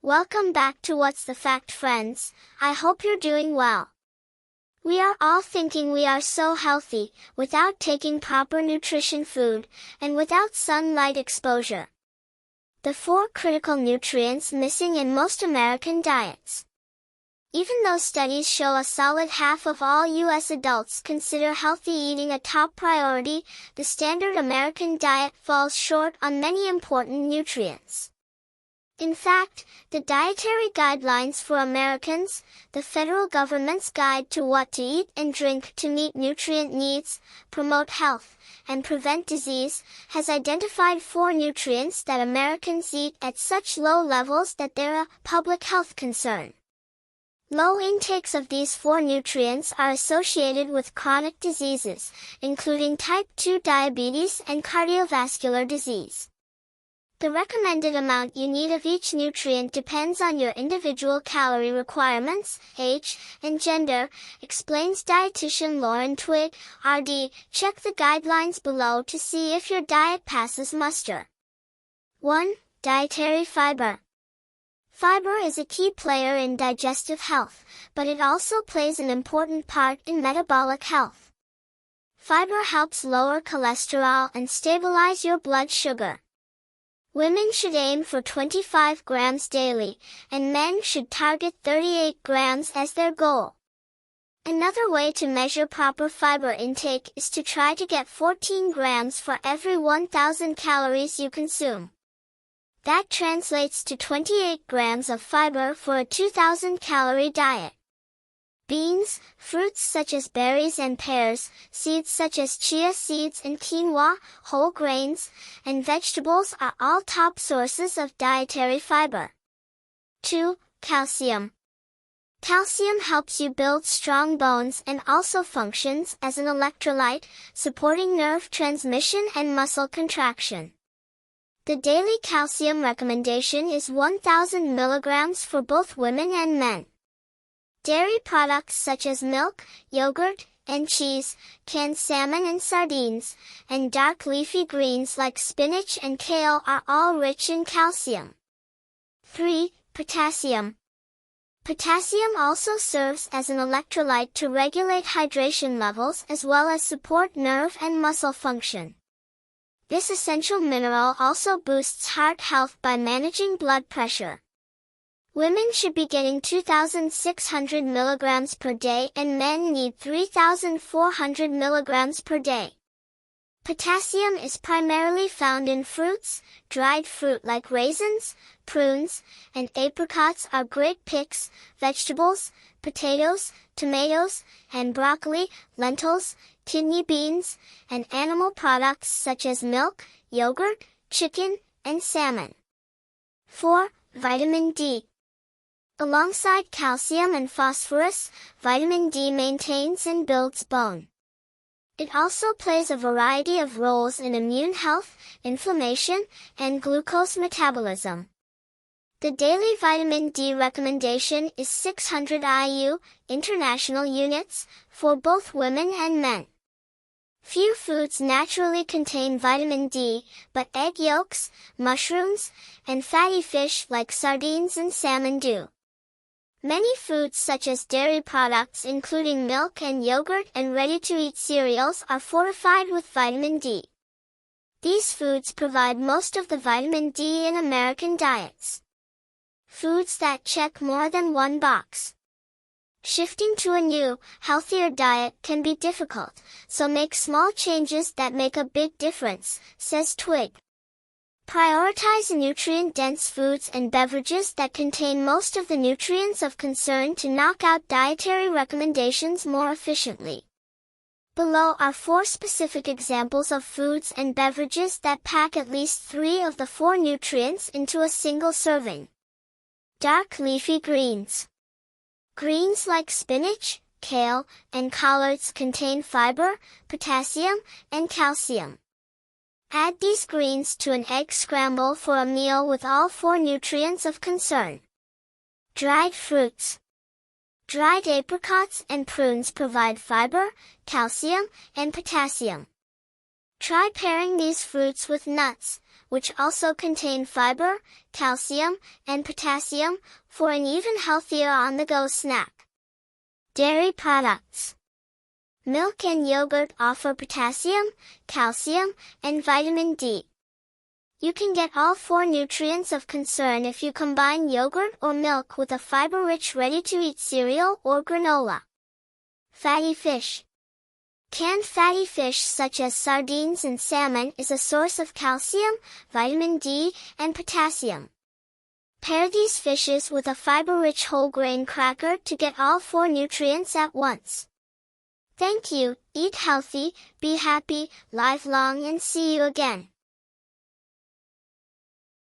Welcome back to What's the Fact, friends. I hope you're doing well. We are all thinking we are so healthy, without taking proper nutrition food, and without sunlight exposure. The 4 critical nutrients missing in most American diets. Even though studies show a solid half of all U.S. adults consider healthy eating a top priority, the standard American diet falls short on many important nutrients. In fact, the Dietary Guidelines for Americans, the federal government's guide to what to eat and drink to meet nutrient needs, promote health, and prevent disease, has identified 4 nutrients that Americans eat at such low levels that they're a public health concern. Low intakes of these 4 nutrients are associated with chronic diseases, including type 2 diabetes and cardiovascular disease. The recommended amount you need of each nutrient depends on your individual calorie requirements, age, and gender, explains dietitian Lauren Twigg, RD. Check the guidelines below to see if your diet passes muster. 1. Dietary fiber. Fiber is a key player in digestive health, but it also plays an important part in metabolic health. Fiber helps lower cholesterol and stabilize your blood sugar. Women should aim for 25 grams daily, and men should target 38 grams as their goal. Another way to measure proper fiber intake is to try to get 14 grams for every 1,000 calories you consume. That translates to 28 grams of fiber for a 2,000-calorie diet. Beans, fruits such as berries and pears, seeds such as chia seeds and quinoa, whole grains, and vegetables are all top sources of dietary fiber. 2. Calcium. Calcium helps you build strong bones and also functions as an electrolyte, supporting nerve transmission and muscle contraction. The daily calcium recommendation is 1,000 milligrams for both women and men. Dairy products such as milk, yogurt, and cheese, canned salmon and sardines, and dark leafy greens like spinach and kale are all rich in calcium. 3. Potassium. Potassium also serves as an electrolyte to regulate hydration levels as well as support nerve and muscle function. This essential mineral also boosts heart health by managing blood pressure. Women should be getting 2,600 milligrams per day and men need 3,400 milligrams per day. Potassium is primarily found in fruits. Dried fruit like raisins, prunes, and apricots are great picks. Vegetables, potatoes, tomatoes, and broccoli, lentils, kidney beans, and animal products such as milk, yogurt, chicken, and salmon. 4. Vitamin D. Alongside calcium and phosphorus, vitamin D maintains and builds bone. It also plays a variety of roles in immune health, inflammation, and glucose metabolism. The daily vitamin D recommendation is 600 IU, international units, for both women and men. Few foods naturally contain vitamin D, but egg yolks, mushrooms, and fatty fish like sardines and salmon do. Many foods such as dairy products including milk and yogurt and ready-to-eat cereals are fortified with vitamin D. These foods provide most of the vitamin D in American diets. Foods that check more than one box. Shifting to a new, healthier diet can be difficult, so make small changes that make a big difference, says Twigg. Prioritize nutrient-dense foods and beverages that contain most of the nutrients of concern to knock out dietary recommendations more efficiently. Below are 4 specific examples of foods and beverages that pack at least 3 of the 4 nutrients into a single serving. Dark leafy greens. Greens like spinach, kale, and collards contain fiber, potassium, and calcium. Add these greens to an egg scramble for a meal with all 4 nutrients of concern. Dried fruits. Dried apricots and prunes provide fiber, calcium, and potassium. Try pairing these fruits with nuts, which also contain fiber, calcium, and potassium, for an even healthier on-the-go snack. Dairy products. Milk and yogurt offer potassium, calcium, and vitamin D. You can get all four nutrients of concern if you combine yogurt or milk with a fiber-rich ready-to-eat cereal or granola. Fatty fish. Canned fatty fish such as sardines and salmon is a source of calcium, vitamin D, and potassium. Pair these fishes with a fiber-rich whole grain cracker to get all four nutrients at once. Thank you, eat healthy, be happy, live long, and see you again.